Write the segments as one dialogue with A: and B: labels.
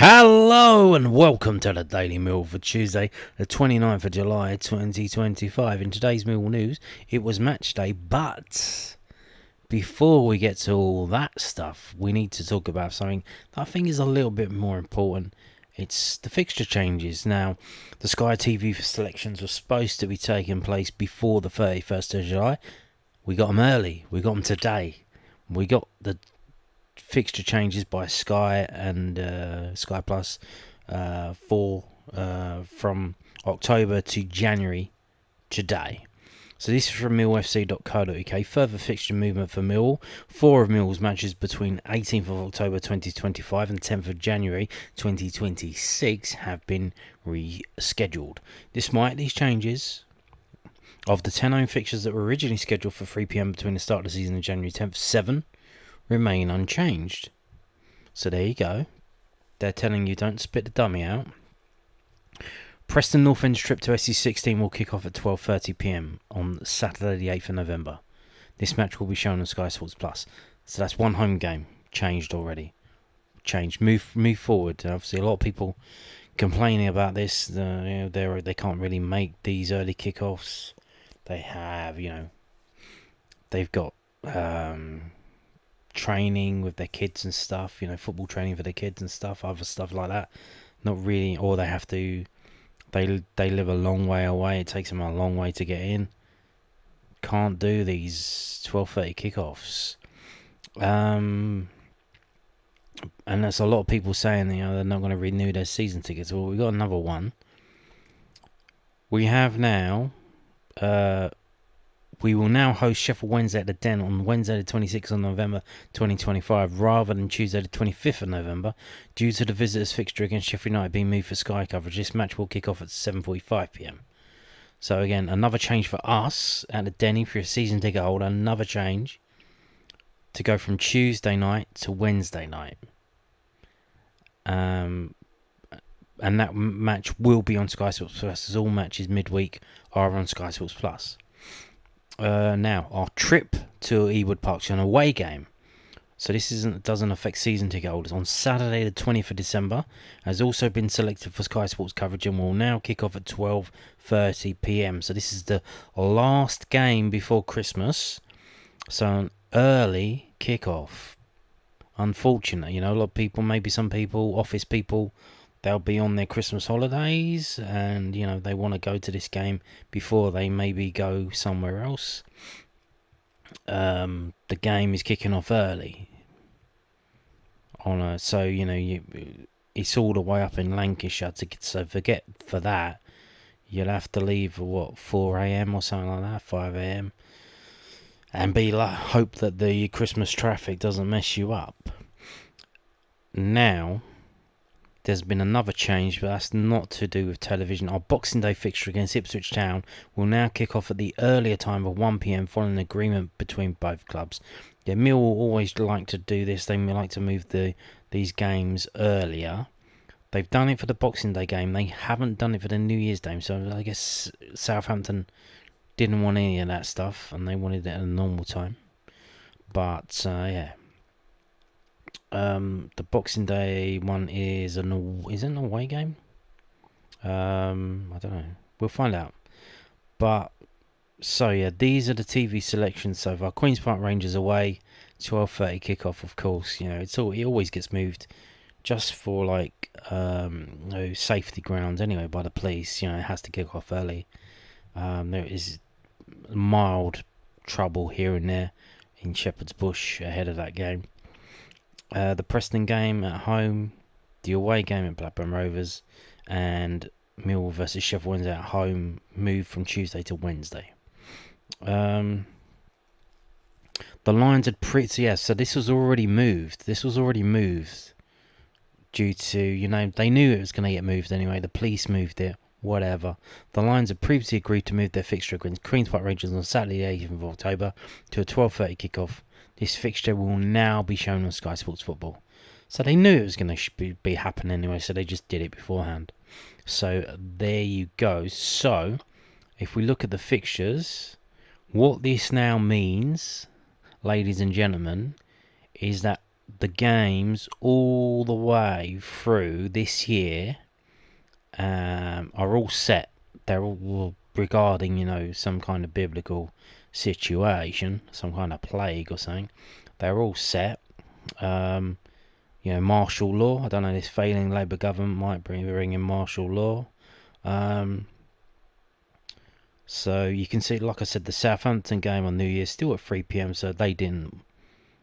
A: Hello and welcome to the Daily Mill for Tuesday, the 29th of July 2025. In today's Mill news, it was match day, but before we get to all that stuff, we need to talk about something that I think is a little bit more important. It's the fixture changes. Now, the Sky TV selections were supposed to be taking place before the 31st of July. We got them early. We got them today. We got the fixture changes by Sky and Sky Plus from October to January today. So this is from millfc.co.uk. Further fixture movement for Millwall. 4 of Millwall's matches between 18th of October 2025 and 10th of January 2026 have been rescheduled. Despite these changes, of the 10 home fixtures that were originally scheduled for 3 p.m. between the start of the season and January 10th, 7 remain unchanged. So there you go. They're telling you don't spit the dummy out. Preston North End's trip to SC16 will kick off at 12:30 p.m. on Saturday the 8th of November. This match will be shown on Sky Sports Plus. So that's one home game changed already. Move forward. Obviously, a lot of people complaining about this. They can't really make these early kickoffs. They have, they've got training with their kids and stuff, football training for their kids and stuff, other stuff like that. Not really, or they have to, they live a long way away. It takes them a long way to get in. Can't do these 12:30 kickoffs. And that's a lot of people saying, they're not going to renew their season tickets. Well, we got another one. We have now, we will now host Sheffield Wednesday at the Den on Wednesday the 26th of November 2025 rather than Tuesday the 25th of November due to the visitors' fixture against Sheffield United being moved for Sky coverage. This match will kick off at 7:45 p.m. So again, another change for us at the Den for a season ticket holder. Another change to go from Tuesday night to Wednesday night. And that match will be on Sky Sports Plus, as all matches midweek are on Sky Sports Plus. Now, our trip to Ewood Park's an away game. So this doesn't affect season ticket holders. On Saturday the 20th of December has also been selected for Sky Sports coverage and will now kick off at 12:30 p.m. So this is the last game before Christmas. So an early kickoff. Unfortunately, a lot of people, maybe some people, office people, they'll be on their Christmas holidays and, they want to go to this game before they maybe go somewhere else. The game is kicking off early. It's all the way up in Lancashire. So forget for that. You'll have to leave at 4 a.m. or something like that, 5 a.m. And hope that the Christmas traffic doesn't mess you up. Now, there's been another change, but that's not to do with television. Our Boxing Day fixture against Ipswich Town will now kick off at the earlier time of 1 p.m. following an agreement between both clubs. Yeah, Millwall always like to do this. They like to move these games earlier. They've done it for the Boxing Day game. They haven't done it for the New Year's game. So I guess Southampton didn't want any of that stuff, and they wanted it at a normal time. But yeah. The Boxing Day one is it an away game? I don't know. We'll find out. But so yeah, these are the TV selections so far. Queen's Park Rangers away, 12:30 kickoff. Of course, it always gets moved just for safety grounds anyway by the police. It has to kick off early. There is mild trouble here and there in Shepherd's Bush ahead of that game. The Preston game at home, the away game at Blackburn Rovers, and Millwall versus Sheffield Wednesday at home moved from Tuesday to Wednesday. The lines had so this was already moved. Due to, they knew it was going to get moved anyway. The police moved it, whatever. The Lions had previously agreed to move their fixture against Queen's Park Rangers on Saturday the 8th of October to a 12:30 kickoff. This fixture will now be shown on Sky Sports Football. So they knew it was going to be happening anyway, so they just did it beforehand. So there you go. So if we look at the fixtures, what this now means, ladies and gentlemen, is that the games all the way through this year are all set. They're all regarding, some kind of biblical situation, some kind of plague or something. They're all set. Martial law. I don't know, this failing Labour government might bring in martial law. So you can see, like I said, the Southampton game on New Year's still at 3 p.m. So they didn't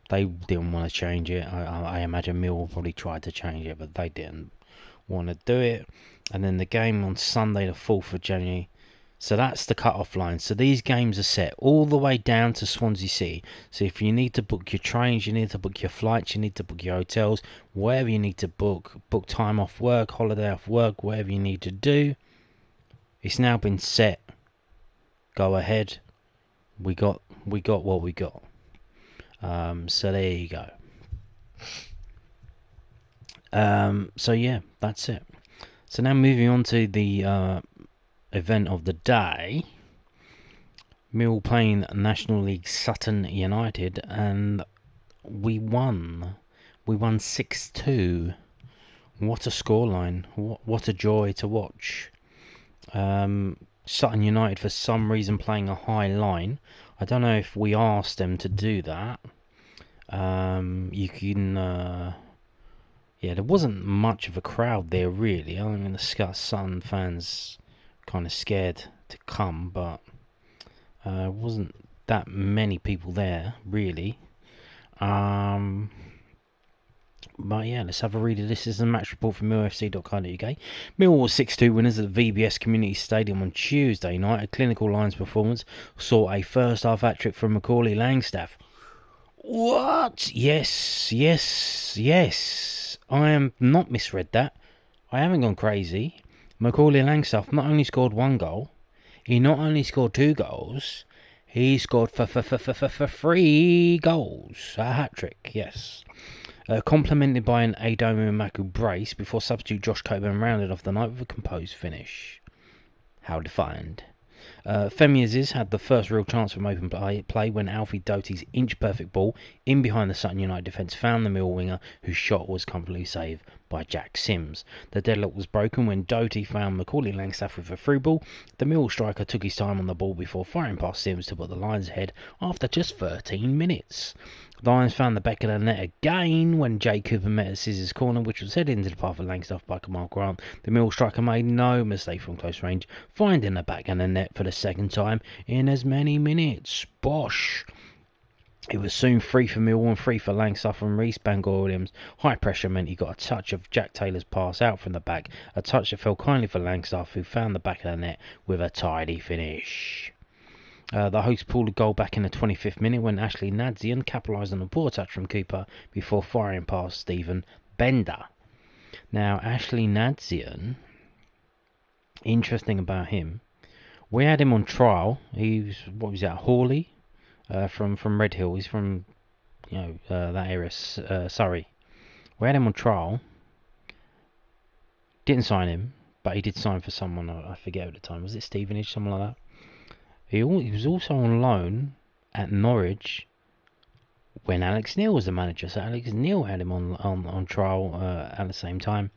A: want to change it. I imagine Millwall probably tried to change it, but they didn't want to do it. And then the game on Sunday, the 4th of January. So that's the cut-off line. So these games are set all the way down to Swansea City. So if you need to book your trains, you need to book your flights, you need to book your hotels, wherever you need to book time off work, holiday off work, whatever you need to do, it's now been set. Go ahead. We got what we got. So there you go. So yeah, that's it. So now moving on to the event of the day. Millwall playing National League Sutton United, and we won. We won 6-2. What a scoreline. What a joy to watch. Sutton United, for some reason, playing a high line. I don't know if we asked them to do that. You can... there wasn't much of a crowd there, really. I'm going to discuss Sutton fans kind of scared to come, but wasn't that many people there, really. But yeah, let's have a read of this. This is a match report from millfc.co.uk. Millwall 6-2 winners at the VBS Community Stadium on Tuesday night. A clinical Lions performance saw a first half hat-trick from Macaulay Langstaff. What? Yes. I am not misread that. I haven't gone crazy. Macaulay Langstaff not only scored one goal, he not only scored 2 goals, he scored 3 goals. A hat-trick, yes. Complemented by an Adomu Maku brace before substitute Josh Coburn rounded off the night with a composed finish. How defined. Femi Aziz had the first real chance from open play when Alfie Doty's inch-perfect ball in behind the Sutton United defence found the Millwall winger, whose shot was comfortably saved by Jack Sims. The deadlock was broken when Doty found Macaulay Langstaff with a through ball. The Millwall striker took his time on the ball before firing past Sims to put the Lions ahead after just 13 minutes. The Lions found the back of the net again when Jay Cooper met at Scissors corner, which was headed into the path of Langstaff by Kamal Grant. The Millwall striker made no mistake from close range, finding the back of the net for the second time in as many minutes. Bosh! It was soon 3 for Millwall and 3 for Langstaff and Reece Bangor Williams. High pressure meant he got a touch of Jack Taylor's pass out from the back, a touch that fell kindly for Langstaff, who found the back of the net with a tidy finish. The hosts pulled a goal back in the 25th minute when Ashley Nadzian capitalised on a poor touch from Cooper before firing past Stephen Bender. Now, Ashley Nadzian, interesting about him, we had him on trial. He was, Hawley, from Red Hill. He's from, that area, Surrey. We had him on trial. Didn't sign him, but he did sign for someone, I forget at the time. Was it Stevenage, someone like that? He was also on loan at Norwich when Alex Neil was the manager. So Alex Neil had him on trial at the same time.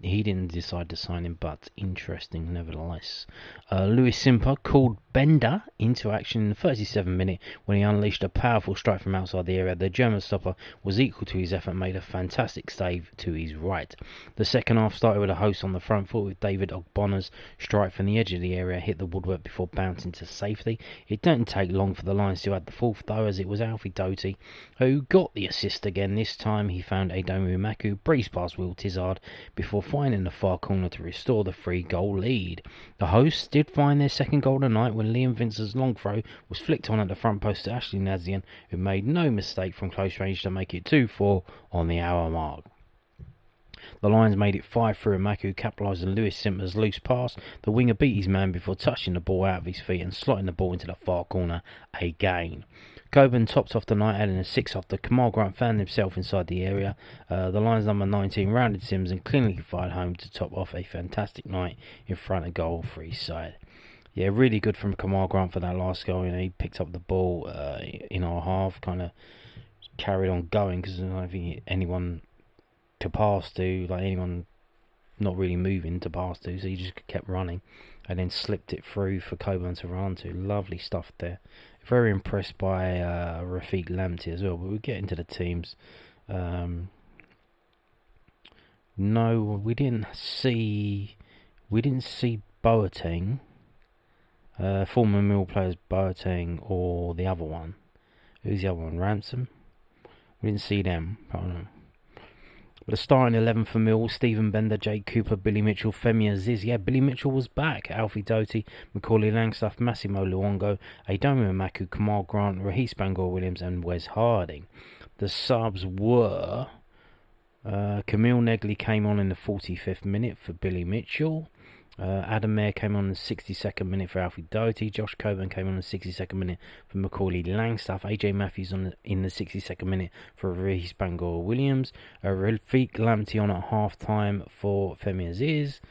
A: He didn't decide to sign him, but interesting nevertheless. Lewis Simper called Bender into action in the 37th minute when he unleashed a powerful strike from outside the area. The German stopper was equal to his effort and made a fantastic save to his right. The second half started with a host on the front foot with David Ogbonna's strike from the edge of the area hit the woodwork before bouncing to safety. It didn't take long for the Lions to add the fourth though, as it was Alfie Doty who got the assist again. This time he found Adomu Maku breeze past Will Tizard before finding the far corner to restore the 3-goal lead. The hosts did find their second goal tonight when Liam Vince's long throw was flicked on at the front post to Ashley Nazian, who made no mistake from close range to make it 2-4 on the hour mark. The Lions made it 5 through and Maku capitalised on Lewis Simper's loose pass. The winger beat his man before touching the ball out of his feet and slotting the ball into the far corner again. Coburn topped off the night, adding a 6 after Kamal Grant found himself inside the area. The Lions number 19 rounded Sims and cleanly fired home to top off a fantastic night in front of goal for his side. Yeah, really good from Kamal Grant for that last goal. He picked up the ball in our half, kind of carried on going because I don't think anyone to pass to, like anyone not really moving to pass to, so he just kept running and then slipped it through for Coburn to run to. Lovely stuff there. Very impressed by Rafiq Lamptey as well, but we'll get into the teams. No, we didn't see Boateng, former Mill players Boateng, or the other one. Who's the other one? Ransom? We didn't see them. I don't know. But the starting 11 for Mill: Stephen Bender, Jake Cooper, Billy Mitchell, Femi Aziz. Yeah, Billy Mitchell was back. Alfie Doughty, Macaulay Langstaff, Massimo Luongo, Aidomu Maku, Kamal Grant, Rahis Bangor Williams, and Wes Harding. The subs were Camille Negley came on in the 45th minute for Billy Mitchell. Adam Mayer came on in the 62nd minute for Alfie Doughty. Josh Coburn came on in the 62nd minute for Macaulay Langstaff. AJ Matthews in the 62nd minute for Rahis Bangor Williams. Rafiq Lamptey on at half time for Femi Aziz.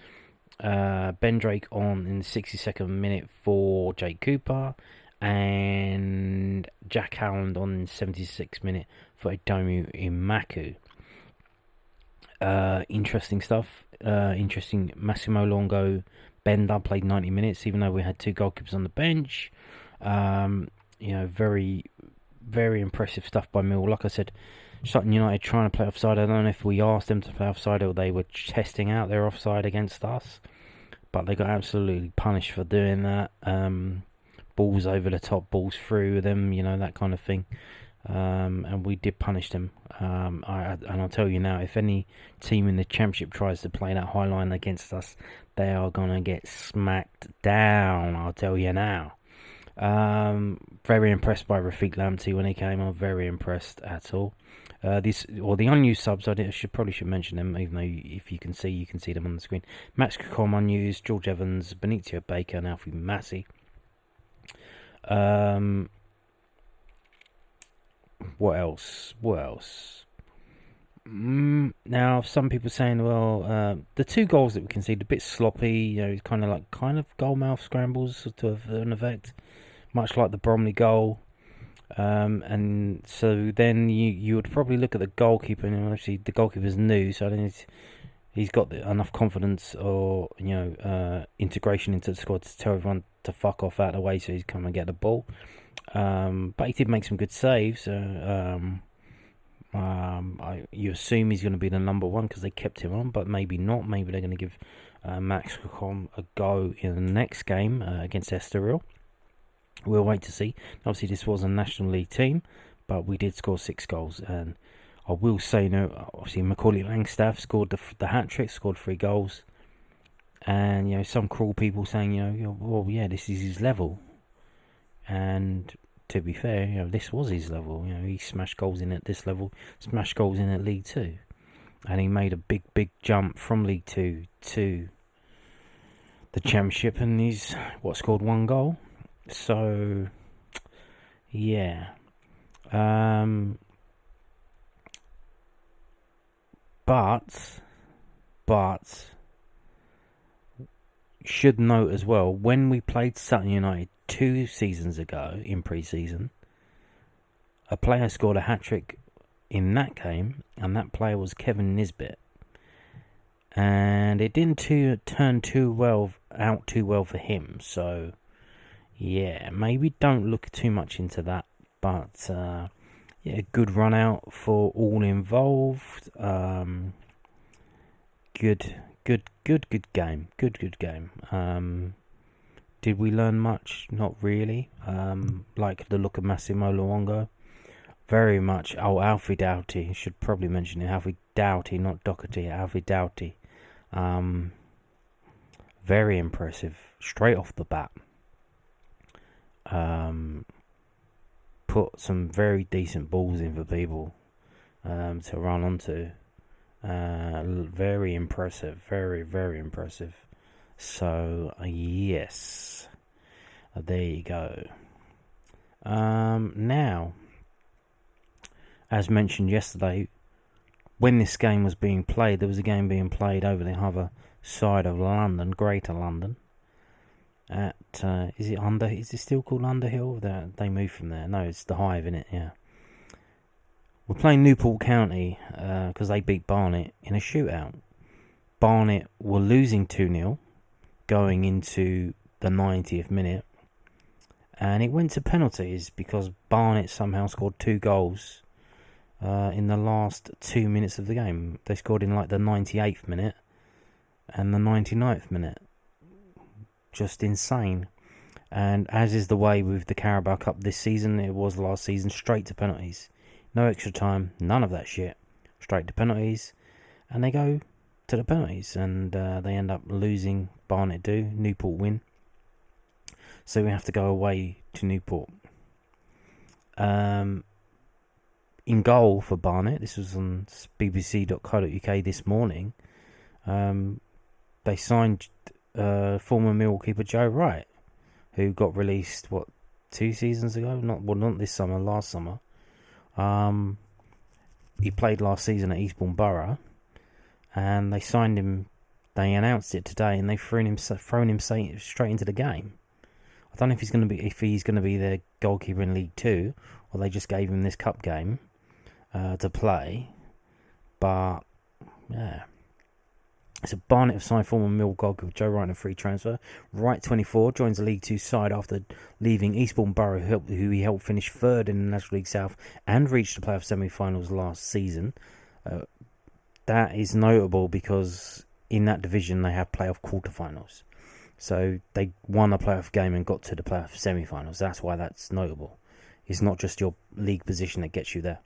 A: Ben Drake on in the 62nd minute for Jake Cooper. And Jack Howland on in the 76th minute for Aidomu Imaku. Interesting stuff. Interesting. Massimo Longo Bender played 90 minutes, even though we had two goalkeepers on the bench. Very, very impressive stuff by Mill. Like I said, Sutton United trying to play offside. I don't know if we asked them to play offside or they were testing out their offside against us, but they got absolutely punished for doing that. Balls over the top, balls through them, that kind of thing. And we did punish them. And I'll tell you now, if any team in the Championship tries to play that high line against us, they are going to get smacked down, I'll tell you now. Very impressed by Rafiq Lamptey when he came on. Very impressed at all. The unused subs, I probably should mention them, even though if you can see them on the screen. Max Kukom unused, George Evans, Benicio Baker, and Alfie Massey. What else? Now, some people saying, the two goals that we conceded, a bit sloppy, kind of goal mouth scrambles to have an effect, much like the Bromley goal. And so then you would probably look at the goalkeeper, and obviously the goalkeeper's new, so I think he's got enough confidence or integration into the squad to tell everyone to fuck off out of the way so he's come and get the ball. But he did make some good saves. You assume he's going to be the number one because they kept him on, but maybe not. Maybe they're going to give Max Kukom a go in the next game against Estoril. We'll wait to see. Obviously, this was a National League team, but we did score 6 goals. And I will say, obviously, Macaulay Langstaff scored the hat-trick, scored 3 goals. And, some cruel people saying, this is his level. And to be fair, this was his level. He smashed goals in at this level, smashed goals in at League 2. And he made a big, big jump from League 2 to the Championship, and he's, scored 1 goal. So, yeah. But should note as well, when we played Sutton United 2 seasons ago in pre-season, a player scored a hat-trick in that game, and that player was Kevin Nisbet. And it didn't turn too well for him, so yeah, maybe don't look too much into that. But good run out for all involved. Good game. Good game. Did we learn much? Not really. Like the look of Massimo Luongo. Very much. Oh, Alfie Doughty. Should probably mention it. Alfie Doughty, not Doherty. Alfie Doughty. Very impressive. Straight off the bat. Put some very decent balls in for people to run onto. Very impressive. Very, very impressive. So, yes. There you go. Now, as mentioned yesterday, when this game was being played, there was a game being played over the other side of London, Greater London. At is it still called Underhill? They moved from there. No, it's the Hive, innit? Yeah. We're playing Newport County because they beat Barnet in a shootout. Barnet were losing 2-0 going into the 90th minute, and it went to penalties because Barnet somehow scored 2 goals in the last 2 minutes of the game. They scored in like the 98th minute and the 99th minute. Just insane. And as is the way with the Carabao Cup this season, it was last season, straight to penalties. No extra time, none of that shit. Straight to penalties. And they go to the penalties, and they end up losing. Barnet do. Newport win. So we have to go away to Newport. In goal for Barnet, this was on bbc.co.uk this morning, they signed former Millwall keeper Joe Wright, who got released, 2 seasons ago? Not this summer, last summer. He played last season at Eastbourne Borough, and they signed him. They announced it today, and they've thrown him straight into the game. I don't know if he's going to be their goalkeeper in League 2, or they just gave him this cup game to play. But yeah, so Barnet have signed former Millwall goalkeeper Joe Wright on a free transfer. Wright, 24, joins the League 2 side after leaving Eastbourne Borough, who he helped finish third in the National League South and reached the playoff semi-finals last season. That is notable because in that division they have playoff quarterfinals. So they won a playoff game and got to the playoff semi-finals. That's why that's notable. It's not just your league position that gets you there.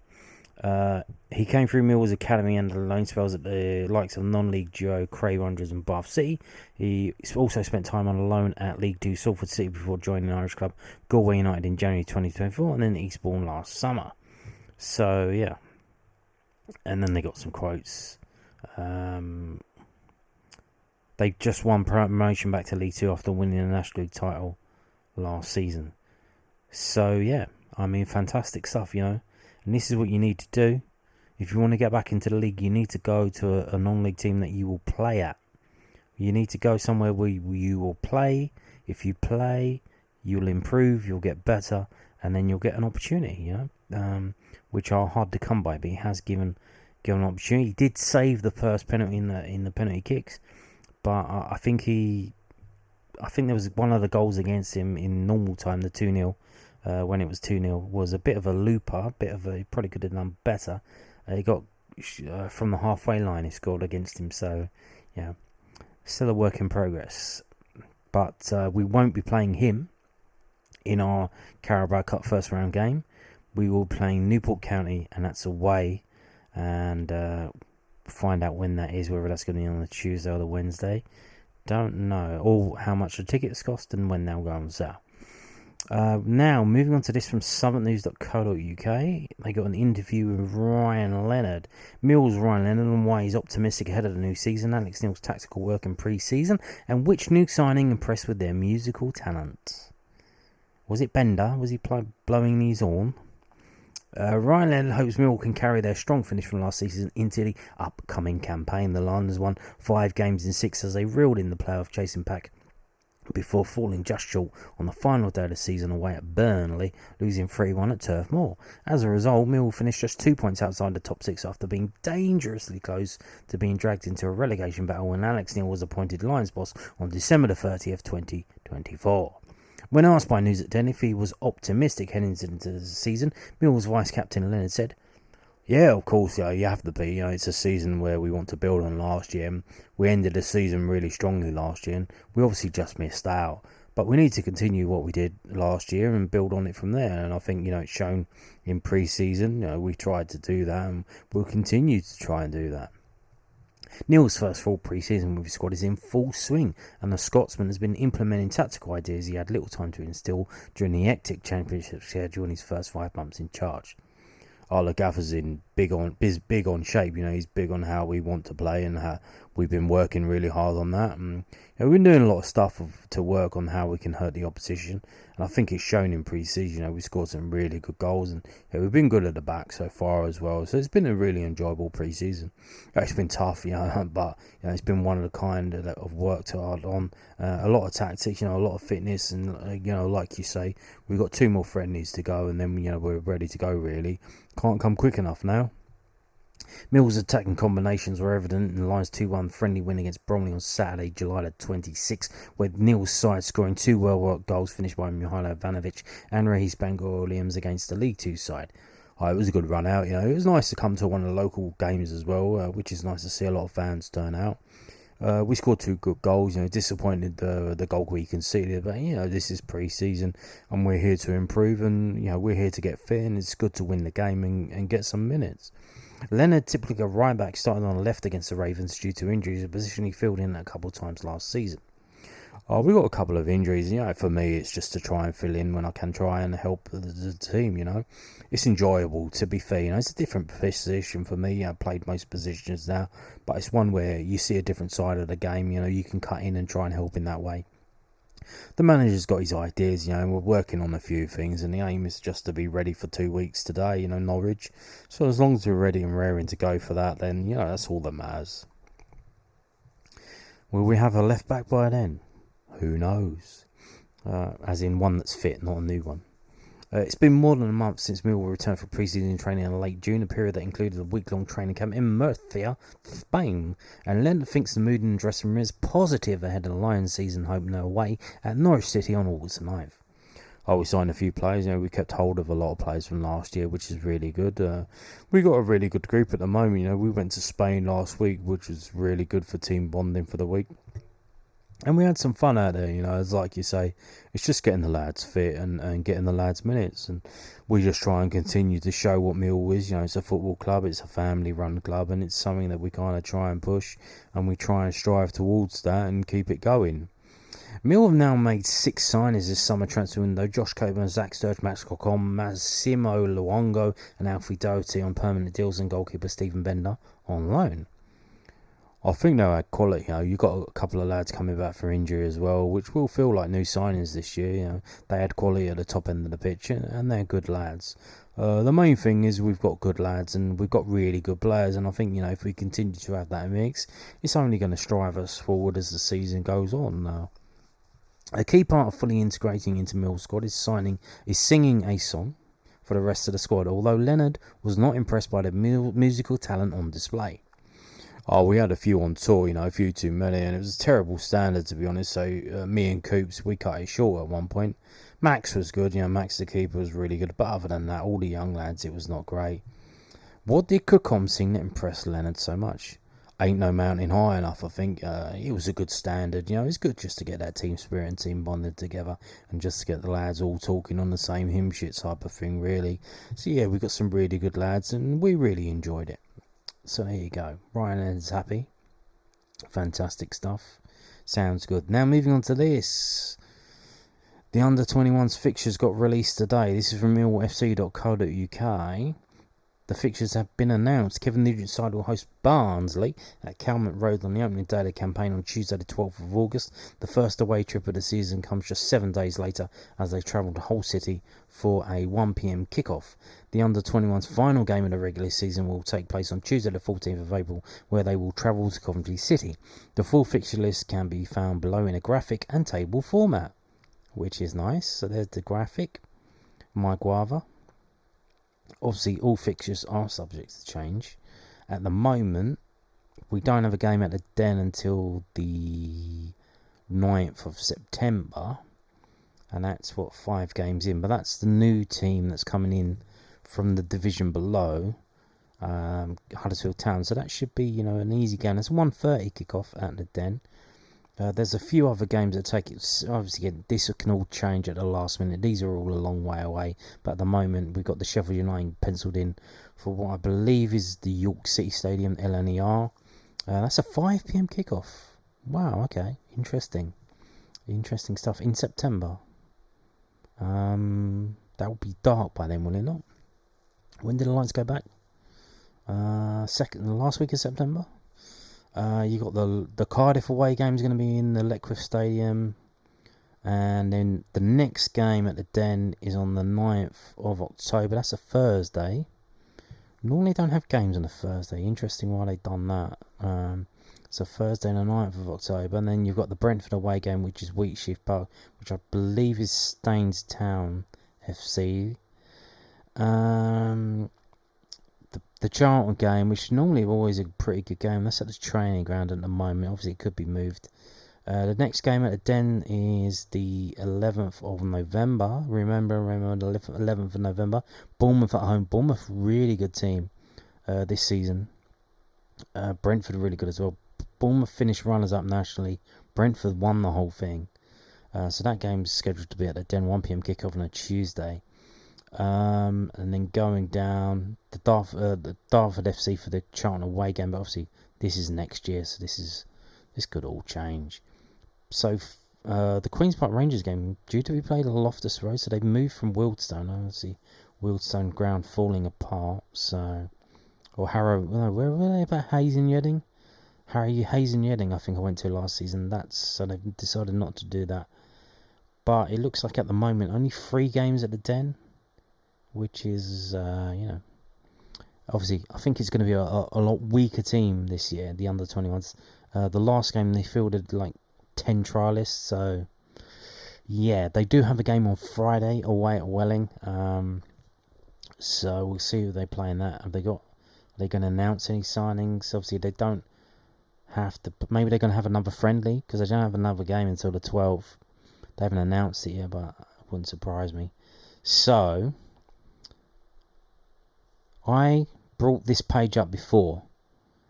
A: He came through Millwall's academy and loan spells at the likes of non-league duo Cray Wanderers and Bath City. He also spent time on a loan at League 2 Salford City before joining the Irish club Galway United in January 2024 and then Eastbourne last summer. So yeah, and then they got some quotes. They just won promotion back to League 2 after winning the National League title last season. So yeah, I mean, fantastic stuff, And this is what you need to do. If you want to get back into the league, you need to go to a non-league team that you will play at. You need to go somewhere where you will play. If you play, you'll improve, you'll get better, and then you'll get an opportunity, which are hard to come by. But he has given an opportunity. He did save the first penalty in the penalty kicks, but I think there was one of the goals against him in normal time, the 2-0. When it was 2-0, was a bit of a looper, he probably could have done better. He got from the halfway line, he scored against him, so yeah, still a work in progress. But we won't be playing him in our Carabao Cup first round game. We will be playing Newport County, and that's away, and find out when that is, whether that's going to be on the Tuesday or the Wednesday. Don't know, or how much the tickets cost and when they'll go on sale. Now, moving on to this from southernnews.co.uk, they got an interview with Ryan Leonard. Mill's Ryan Leonard on why he's optimistic ahead of the new season, Alex Neil's tactical work in pre-season, and which new signing impressed with their musical talent. Was it Bender? Was he blowing his horn? Ryan Leonard hopes Millwall can carry their strong finish from last season into the upcoming campaign. The Lions won 5 games in 6 as they reeled in the playoff chasing pack before falling just short on the final day of the season away at Burnley, losing 3-1 at Turf Moor. As a result, Millwall finished just 2 points outside the top 6 after being dangerously close to being dragged into a relegation battle when Alex Neil was appointed Lions boss on December the 30th, 2024. When asked by News at 10 if he was optimistic heading into the season, Millwall's vice-captain Leonard said, "Yeah, of course, you have to be. It's a season where we want to build on last year. We ended the season really strongly last year, and we obviously just missed out. But we need to continue what we did last year and build on it from there. And I think, it's shown in pre-season. We tried to do that, and we'll continue to try and do that." Neil's first full pre-season with his squad is in full swing, and the Scotsman has been implementing tactical ideas he had little time to instill during the hectic championship schedule in his first 5 months in charge. Arla Gaffer's big on shape. He's big on how we want to play and we've been working really hard on that, and we've been doing a lot of stuff to work on how we can hurt the opposition, and I think it's shown in pre-season. We scored some really good goals, and we've been good at the back so far as well, so it's been a really enjoyable pre-season. It's been tough, but it's been one of the kind that I've worked hard on. A lot of tactics, a lot of fitness, and like you say, we've got 2 more friendlies to go, and then we're ready to go. Really can't come quick enough now. Mill's attacking combinations were evident in the Lions' 2-1 friendly win against Bromley on Saturday, July the 26th, with Neil's side scoring 2 well-worked goals finished by Mihailo Ivanovic and Rahis Bangor-Williams against the League 2 side. It was a good run out. It was nice to come to one of the local games as well, which is nice to see a lot of fans turn out. We scored 2 good goals. Disappointed the goal we conceded, but this is pre-season and we're here to improve, and we're here to get fit, and it's good to win the game and get some minutes. Leonard, typically a right back, started on the left against the Ravens due to injuries, a position he filled in a couple of times last season. We got a couple of injuries. For me, it's just to try and fill in when I can try and help the team. It's enjoyable, to be fair. It's a different position for me. I've played most positions now, but it's one where you see a different side of the game. You can cut in and try and help in that way. The manager's got his ideas, and we're working on a few things, and the aim is just to be ready for 2 weeks today, Norwich. So as long as we're ready and raring to go for that, then, that's all that matters. Will we have a left back by then? Who knows? As in one that's fit, not a new one. It's been more than a month since Millwall returned for pre-season training in late June, a period that included a week-long training camp in Murcia, Spain. And Leonard thinks the mood in the dressing room is positive ahead of the Lions season opener away at Norwich City on August 9th. We signed a few players. We kept hold of a lot of players from last year, which is really good. We got a really good group at the moment. We went to Spain last week, which was really good for team bonding for the week. And we had some fun out there, as like you say, it's just getting the lads fit and getting the lads minutes. And we just try and continue to show what Millwall is. It's a football club, it's a family-run club, and it's something that we kind of try and push, and we try and strive towards that and keep it going. Mill have now made 6 signings this summer transfer window. Josh Coburn, Zach Sturge, Max Cocom, Massimo Luongo and Alfie Doherty on permanent deals, and goalkeeper Stephen Bender on loan. I think they'll add quality. You've got a couple of lads coming back for injury as well, which will feel like new signings this year. They add quality at the top end of the pitch, and they're good lads. The main thing is we've got good lads and we've got really good players, and I think if we continue to have that mix, it's only going to strive us forward as the season goes on. Now, a key part of fully integrating into Mill's squad is singing a song for the rest of the squad. Although Leonard was not impressed by the musical talent on display. We had a few on tour, a few too many, and it was a terrible standard, to be honest. So me and Coops, we cut it short at one point. Max was good, Max the keeper was really good, but other than that, all the young lads, it was not great. What did Cookham sing that impressed Leonard so much? Ain't No Mountain High Enough, I think. It was a good standard, it's good just to get that team spirit and team bonded together, and just to get the lads all talking on the same hymn shit type of thing, really. So yeah, we got some really good lads, and we really enjoyed it. So there you go. Ryan Leonard's happy. Fantastic stuff. Sounds good. Now moving on to this. The under-21s fixtures got released today. This is from millwallfc.co.uk. The fixtures have been announced. Kevin Nugent's side will host Barnsley at Calmont Road on the opening day of the campaign on Tuesday the 12th of August. The first away trip of the season comes just 7 days later as they travel to Hull City for a 1pm kickoff. The under-21s final game of the regular season will take place on Tuesday the 14th of April, where they will travel to Coventry City. The full fixture list can be found below in a graphic and table format, which is nice. So there's the graphic. My guava. Obviously, all fixtures are subject to change. At the moment, we don't have a game at the Den until the 9th of September. And that's, 5 games in. But that's the new team that's coming in from the division below, Huddersfield Town. So that should be, an easy game. It's a 1:30 kickoff at the Den. There's a few other games that take it. Obviously, this can all change at the last minute. These are all a long way away. But at the moment, we've got the Sheffield United penciled in for what I believe is the York City Stadium, LNER. That's a 5pm kickoff. Wow, okay. Interesting stuff. In September. That will be dark by then, will it not? When did the lights go back? Last week of September. You got the Cardiff away game is going to be in the Letchworth Stadium, and then the next game at the Den is on the 9th of October. That's a Thursday. Normally don't have games on a Thursday. Interesting why they've done that. It's a Thursday the 9th of October, and then you've got the Brentford away game, which is Wheatsheaf Park, which I believe is Staines Town FC. The Charlton game, which is normally always a pretty good game, that's at the training ground at the moment. Obviously, it could be moved. The next game at the Den is the 11th of November. Remember the 11th of November. Bournemouth at home. Bournemouth, really good team this season. Brentford, really good as well. Bournemouth finished runners-up nationally. Brentford won the whole thing. So that game's scheduled to be at the Den, 1 p.m. kickoff on a Tuesday. And then going down the Dartford FC for the Charlton away game, but obviously this is next year, so this could all change. So the Queen's Park Rangers game due to be played at Loftus Road, so they've moved from Wealdstone. Obviously, Wealdstone ground falling apart. So, or Harrow, no, where were they about Hayes and Yedding? Hayes and Yedding, I think I went to last season. So they've decided not to do that. But it looks like at the moment only 3 games at the Den, which is, obviously, I think it's going to be a lot weaker team this year, the under-21s. The last game they fielded like 10 trialists, so yeah, they do have a game on Friday away at Welling. So we'll see who they play in that. Are they going to announce any signings? Obviously, they don't have to. Maybe they're going to have another friendly because they don't have another game until the 12th. They haven't announced it yet, but it wouldn't surprise me. So I brought this page up before,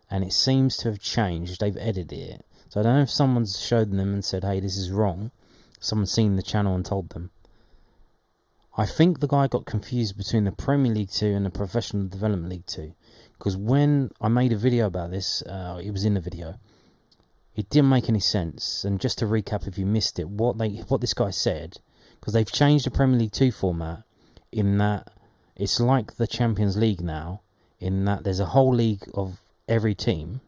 A: and it seems to have changed. They've edited it. So I don't know if someone's showed them and said, hey, this is wrong. Someone's seen the channel and told them. I think the guy got confused between the Premier League 2 and the Professional Development League 2. Because when I made a video about this, it was in the video. It didn't make any sense. And just to recap, if you missed it, what this guy said, because they've changed the Premier League 2 format in that it's like the Champions League now, in that there's a whole league of every team,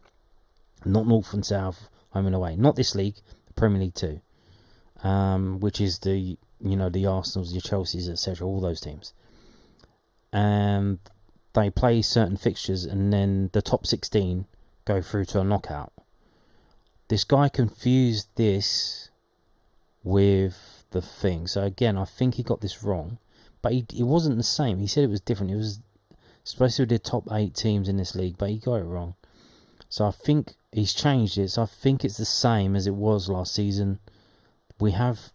A: not North and South, home and away. Not this league, the Premier League 2, which is the Arsenals, your Chelseas, etc., all those teams. And they play certain fixtures, and then the top 16 go through to a knockout. This guy confused this with the thing. So again, I think he got this wrong. But it wasn't the same. He said it was different. It was supposed to be the top 8 teams in this league, but he got it wrong. So I think he's changed it. So I think it's the same as it was last season. We have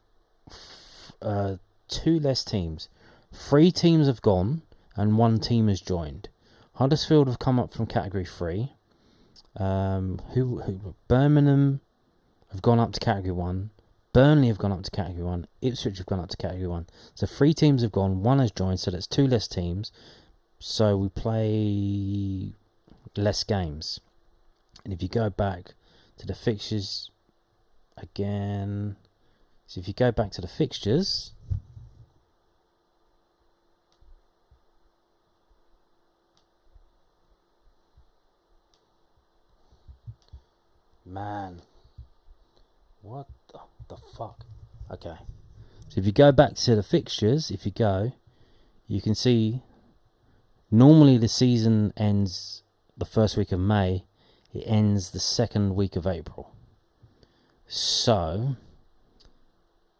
A: 2 less teams. 3 teams have gone, and 1 team has joined. Huddersfield have come up from Category 3. Birmingham have gone up to Category 1. Burnley have gone up to Category 1. Ipswich have gone up to Category 1. So 3 teams have gone, 1 has joined, so that's 2 less teams. So we play less games. And if you go back to the fixtures again, so if you go back to the fixtures, man, what the fuck? Okay, so if you go back to the fixtures, you can see normally the season ends the first week of May. It ends the second week of April. So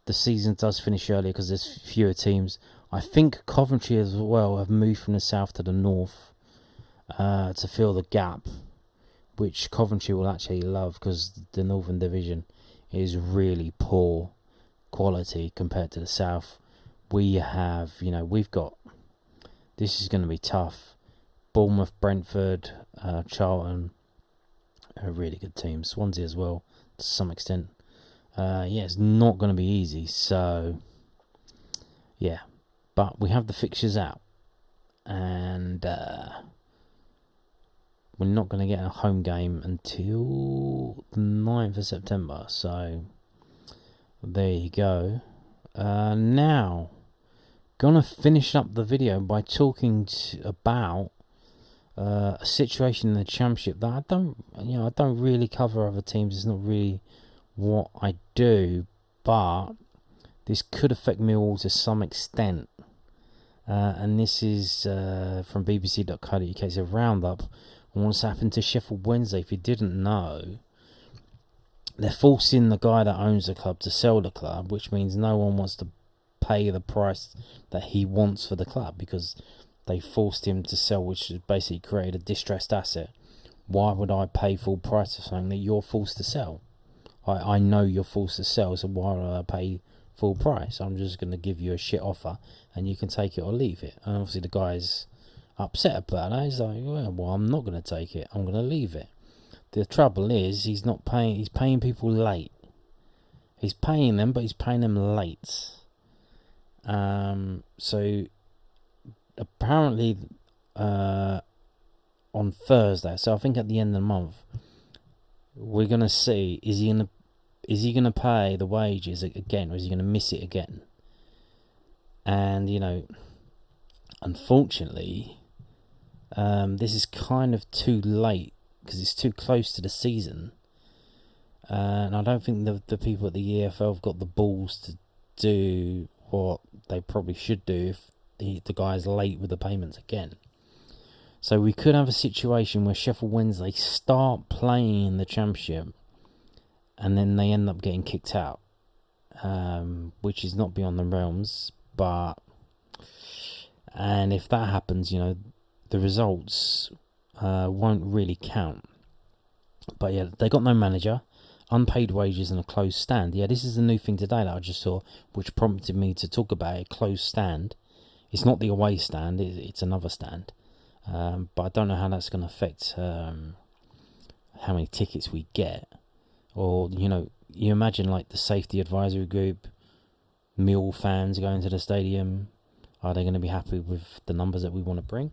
A: the season does finish earlier because there's fewer teams. I think Coventry as well have moved from the south to the north to fill the gap, which Coventry will actually love because the Northern Division is really poor quality compared to the south. We have, we've got, this is going to be tough. Bournemouth, Brentford, Charlton are really good teams. Swansea as well, to some extent. It's not going to be easy. So, yeah. But we have the fixtures out. And we're not going to get a home game until the 9th of September. So, there you go. Now, gonna finish up the video by talking about a situation in the Championship that I don't really cover other teams. It's not really what I do, but this could affect Millwall to some extent. And this is from BBC.co.uk. It's a roundup on what's happened to Sheffield Wednesday. If you didn't know, they're forcing the guy that owns the club to sell the club, which means no one wants to pay the price that he wants for the club because they forced him to sell, which has basically created a distressed asset. Why would I pay full price for something that you're forced to sell? I know you're forced to sell, so why would I pay full price? I'm just going to give you a shit offer and you can take it or leave it. And obviously the guy's upset about that. He's like, well, I'm not going to take it. I'm going to leave it. The trouble is he's not paying. He's paying people late. He's paying them, but he's paying them late. So apparently on Thursday, so I think at the end of the month, we're going to see, is he gonna pay the wages again, or is he going to miss it again? And, unfortunately, this is kind of too late because it's too close to the season. And I don't think the people at the EFL have got the balls to do what they probably should do if the guy's late with the payments again. So we could have a situation where Sheffield Wednesday start playing the Championship and then they end up getting kicked out, which is not beyond the realms. And if that happens, the results won't really count. But yeah, they got no manager, unpaid wages and a closed stand. Yeah, this is a new thing today that I just saw, which prompted me to talk about a closed stand. It's not the away stand, it's another stand. But I don't know how that's going to affect how many tickets we get. Or, you imagine like the safety advisory group, Millwall fans going to the stadium. Are they going to be happy with the numbers that we want to bring?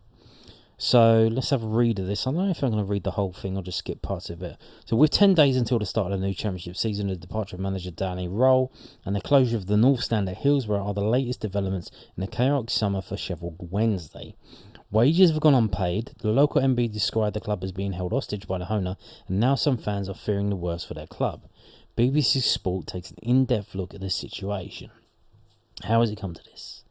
A: So let's have a read of this. I don't know if I'm going to read the whole thing. I'll just skip parts of it. So with 10 days until the start of the new Championship season, the departure of manager Danny Roll and the closure of the North Stand at Hillsborough are the latest developments in the chaotic summer for Sheffield Wednesday. Wages have gone unpaid. The local MB described the club as being held hostage by the owner, and now some fans are fearing the worst for their club. BBC Sport takes an in-depth look at the situation. How has it come to this?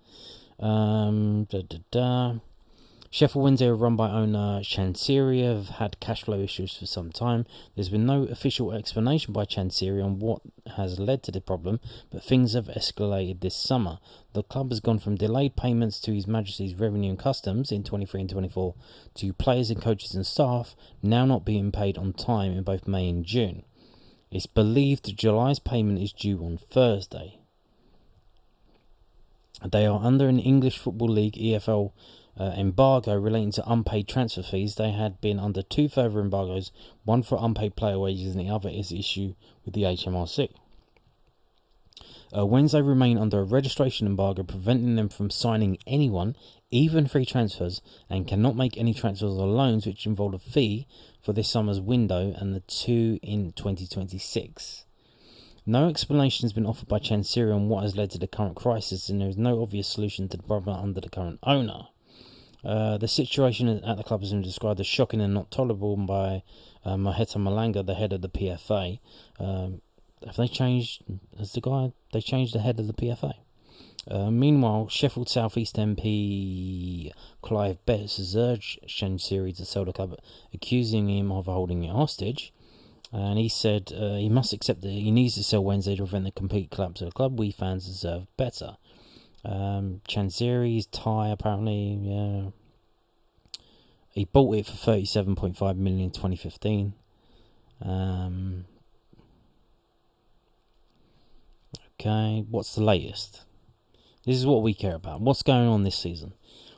A: Sheffield Wednesday are run by owner Chansiri, have had cash flow issues for some time. There's been no official explanation by Chansiri on what has led to the problem, but things have escalated this summer. The club has gone from delayed payments to His Majesty's Revenue and Customs in 23 and 24 to players and coaches and staff now not being paid on time in both May and June. It's believed that July's payment is due on Thursday. They are under an English Football League EFL embargo relating to unpaid transfer fees. They had been under two further embargoes, one for unpaid player wages and the other is issue with the HMRC. Wednesday remain under a registration embargo preventing them from signing anyone, even free transfers, and cannot make any transfers or loans which involve a fee for this summer's window and the two in 2026. No explanation has been offered by Chansiri on what has led to the current crisis, and there is no obvious solution to the problem under the current owner. The situation at the club has been described as shocking and not tolerable by Maheta Malanga, the head of the PFA. Have they changed? They changed the head of the PFA. Meanwhile, Sheffield South East MP Clive Betts has urged Chansiri to sell the club, accusing him of holding it hostage. And he said he must accept that he needs to sell Wednesday to prevent the complete collapse of the club. We fans deserve better. Chansiri's tie, apparently, yeah. He bought it for 37.5 million in 2015. Okay, what's the latest? This is what we care about. What's going on this season?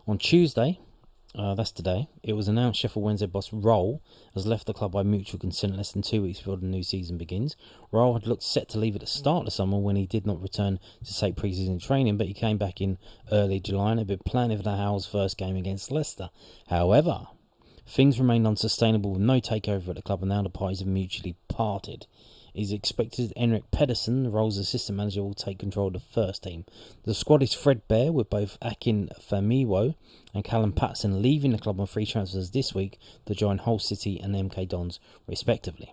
A: On Tuesday, that's today, it was announced Sheffield Wednesday boss Roll has left the club by mutual consent less than 2 weeks before the new season begins. Roll had looked set to leave at the start of the summer when he did not return to take pre-season training, but he came back in early July and had been planning for the Howls' first game against Leicester. However, things remained unsustainable with no takeover at the club, and now the parties have mutually parted. is expected Henrik Pedersen, the role as assistant manager, will take control of the first team. The squad is threadbare, with both Akin Famiwo and Callum Patterson leaving the club on free transfers this week to join Hull City and MK Dons, respectively.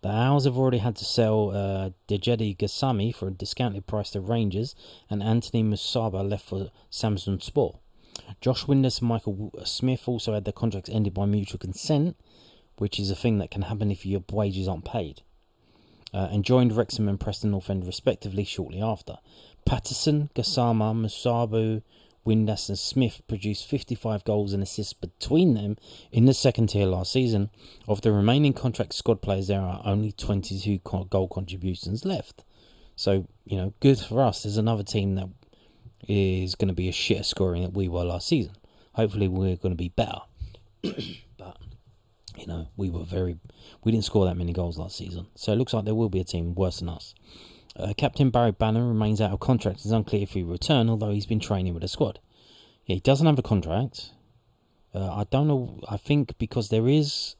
A: The Owls have already had to sell Dejedi Gassami for a discounted price to Rangers, and Anthony Musaba left for Samsung Sport. Josh Windus and Michael Smith also had their contracts ended by mutual consent, which is a thing that can happen if your wages aren't paid, and joined Wrexham and Preston North End respectively shortly after. Patterson, Gassama, Musabu, Windass and Smith produced 55 goals and assists between them in the second tier last season. Of the remaining contract squad players, there are only 22 goal contributions left. So, good for us. There's another team that is going to be a shitter scoring than we were last season. Hopefully we're going to be better. But, we didn't score that many goals last season. So it looks like there will be a team worse than us. Captain Barry Banner remains out of contract. It's unclear if he will return, although he's been training with the squad. Yeah, he doesn't have a contract. I don't know. I think because there is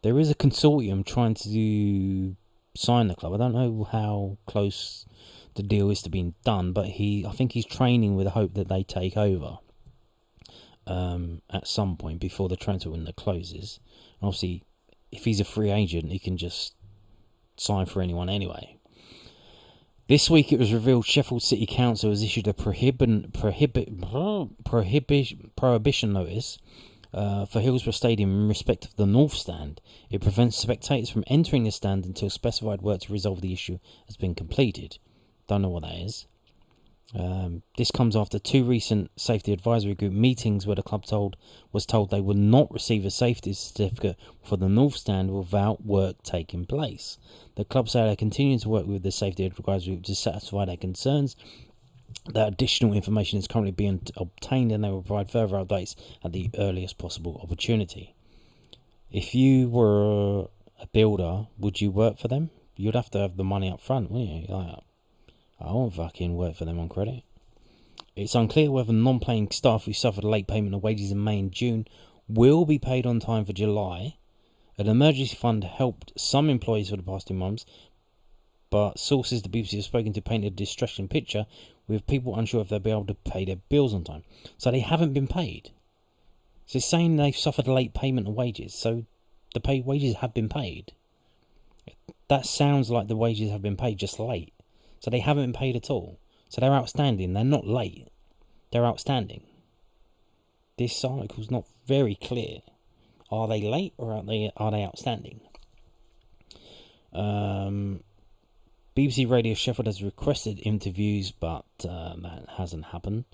A: a consortium trying to sign the club. I don't know how close the deal is to being done, but I think he's training with the hope that they take over at some point before the transfer window closes. And obviously, if he's a free agent, he can just sign for anyone anyway. This week it was revealed Sheffield City Council has issued a prohibition notice for Hillsborough Stadium in respect of the North Stand. It prevents spectators from entering the stand until specified work to resolve the issue has been completed. Don't know what that is. This comes after two recent safety advisory group meetings where the club was told they would not receive a safety certificate for the North Stand without work taking place. The club say they continue to work with the safety advisory group to satisfy their concerns. That additional information is currently being obtained, and they will provide further updates at the earliest possible opportunity. If you were a builder, would you work for them? You'd have to have the money up front, wouldn't you? I won't fucking work for them on credit. It's unclear whether non-paying staff who suffered late payment of wages in May and June will be paid on time for July. An emergency fund helped some employees for the past 2 months, but sources the BBC have spoken to paint a distressing picture, with people unsure if they'll be able to pay their bills on time. So they haven't been paid. So it's saying they've suffered late payment of wages, so the wages have been paid. That sounds like the wages have been paid, just late. So they haven't been paid at all. So they're outstanding. They're not late. They're outstanding. This article's not very clear. Are they late or are they outstanding? BBC Radio Sheffield has requested interviews, but that hasn't happened.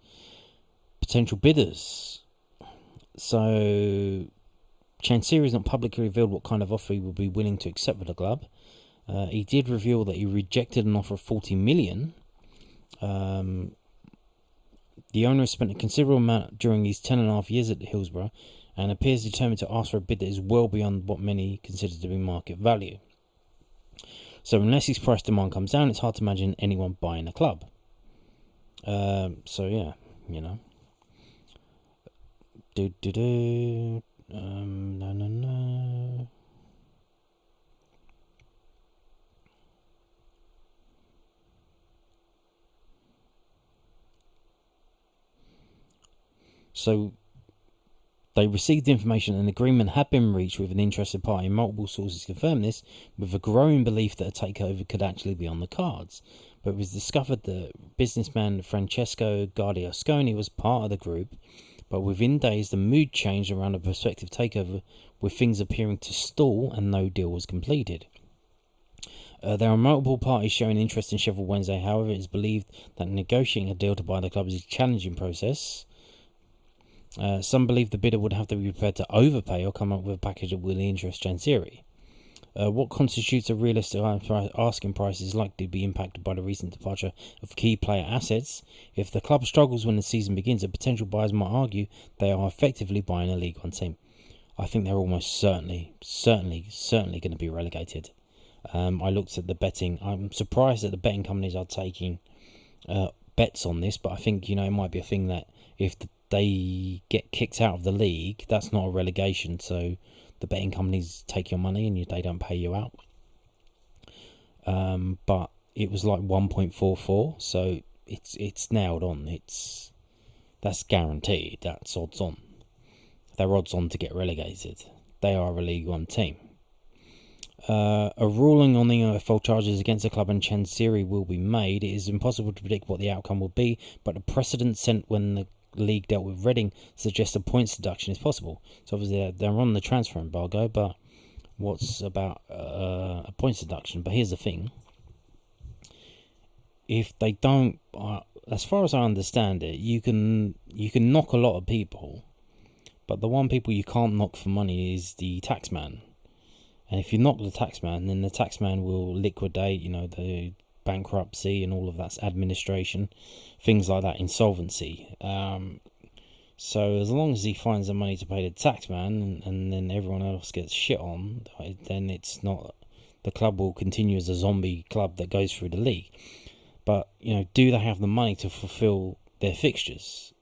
A: Potential bidders. So Chansiri has not publicly revealed what kind of offer he would be willing to accept for the club. He did reveal that he rejected an offer of 40 million. The owner has spent a considerable amount during his 10.5 years at Hillsborough and appears determined to ask for a bid that is well beyond what many consider to be market value. So unless his price demand comes down, it's hard to imagine anyone buying the club. No. So they received information an agreement had been reached with an interested party. Multiple sources confirm this, with a growing belief that a takeover could actually be on the cards. But it was discovered that businessman Francesco Guardiasconi was part of the group, but within days the mood changed around a prospective takeover, with things appearing to stall and no deal was completed. There are multiple parties showing interest in Sheffield Wednesday. However, it is believed that negotiating a deal to buy the club is a challenging process. Some believe the bidder would have to be prepared to overpay or come up with a package that will interest Chansiri. What constitutes a realistic asking price is likely to be impacted by the recent departure of key player assets. If the club struggles when the season begins, the potential buyers might argue they are effectively buying a League One team. I think they're almost certainly going to be relegated. I looked at the betting. I'm surprised that the betting companies are taking bets on this, but I think it might be a thing that if they get kicked out of the league, that's not a relegation, so the betting companies take your money and they don't pay you out. but it was like 1.44, so it's nailed on. That's guaranteed. That's odds on. They're odds on to get relegated. They are a League One team. A ruling on the OFL charges against the club and Chansiri will be made. It is impossible to predict what the outcome will be, but the precedent set when the league dealt with Reading suggests a points deduction is possible. So obviously they're on the transfer embargo, but what's about a points deduction? But here's the thing. If they don't, as far as I understand it, you can knock a lot of people, but the one people you can't knock for money is the taxman. And if you knock the taxman, then the taxman will liquidate, the bankruptcy and all of that administration, things like that, insolvency. So as long as he finds the money to pay the taxman and then everyone else gets shit on, then it's not, the club will continue as a zombie club that goes through the league. But, do they have the money to fulfill their fixtures?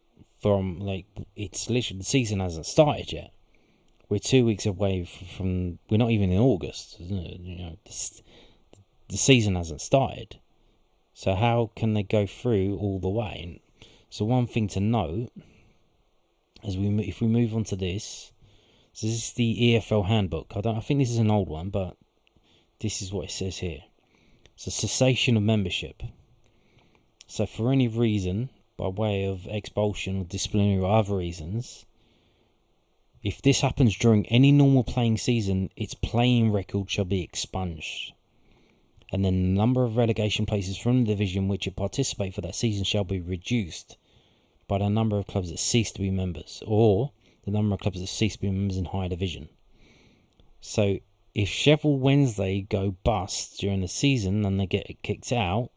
A: It's literally, the season hasn't started yet. We're 2 weeks away from, we're not even in August. The season hasn't started. So how can they go through all the way? So one thing to note, if we move on to this, so this is the EFL handbook. I think this is an old one, but this is what it says here. So cessation of membership. So for any reason, by way of expulsion or disciplinary or other reasons, if this happens during any normal playing season, its playing record shall be expunged. And then the number of relegation places from the division which it participates for that season shall be reduced by the number of clubs that cease to be members, or the number of clubs that cease to be members in higher division. So if Sheffield Wednesday go bust during the season and they get kicked out,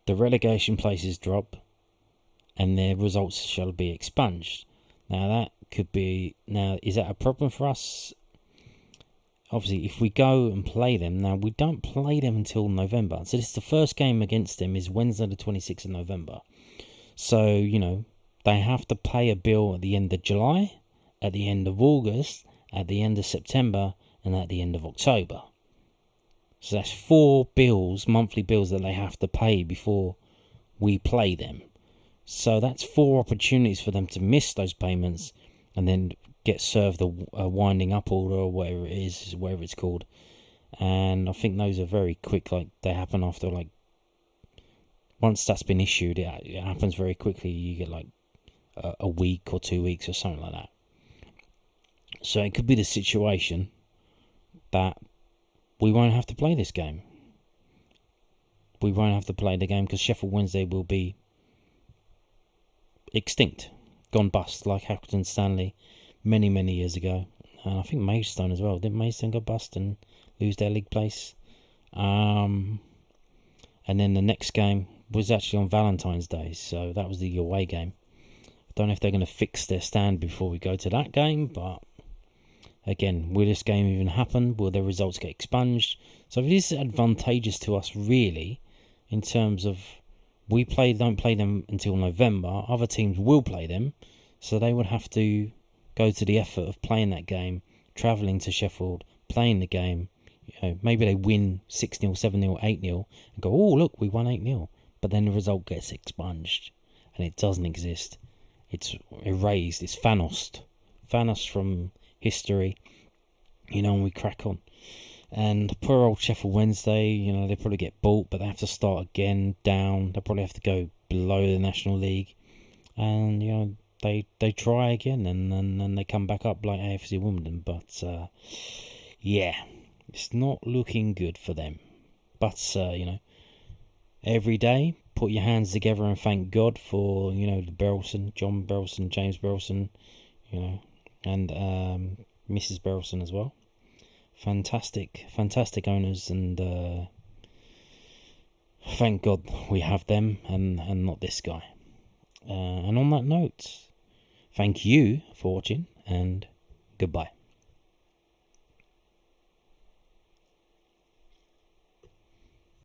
A: the relegation places drop and their results shall be expunged. Now is that a problem for us? Obviously, if we go and play them, now we don't play them until November. So this is the first game against them is Wednesday the 26th of November. So, they have to pay a bill at the end of July, at the end of August, at the end of September, and at the end of October. So that's 4 bills, monthly bills that they have to pay before we play them. So that's 4 opportunities for them to miss those payments and then get served a winding up order or whatever it is, whatever it's called. And I think those are very quick, they happen after once that's been issued, it happens very quickly. You get a week or 2 weeks or something like that. So it could be the situation that we won't have to play this game. We won't have to play the game because Sheffield Wednesday will be extinct, gone bust, like Accrington Stanley many, many years ago. And I think Maidstone as well. Didn't Maidstone go bust and lose their league place? And then the next game was actually on Valentine's Day, so that was the away game. I don't know if they're going to fix their stand before we go to that game, but again, will this game even happen? Will their results get expunged? So it is advantageous to us, really, in terms of don't play them until November. Other teams will play them, so they would have to go to the effort of playing that game, travelling to Sheffield, playing the game. Maybe they win 6-0, 7-0, 8-0, and go, oh, look, we won 8-0. But then the result gets expunged, and it doesn't exist. It's erased. It's Thanos from history, and we crack on. And poor old Sheffield Wednesday, they probably get bought, but they have to start again down. They probably have to go below the National League, and they try again, and then they come back up like AFC Wimbledon. But it's not looking good for them. But every day, put your hands together and thank God for the Berylson, John Berylson, James Berylson, and Mrs. Berylson as well. Fantastic owners, and thank God we have them and not this guy. And on that note, thank you for watching, and goodbye.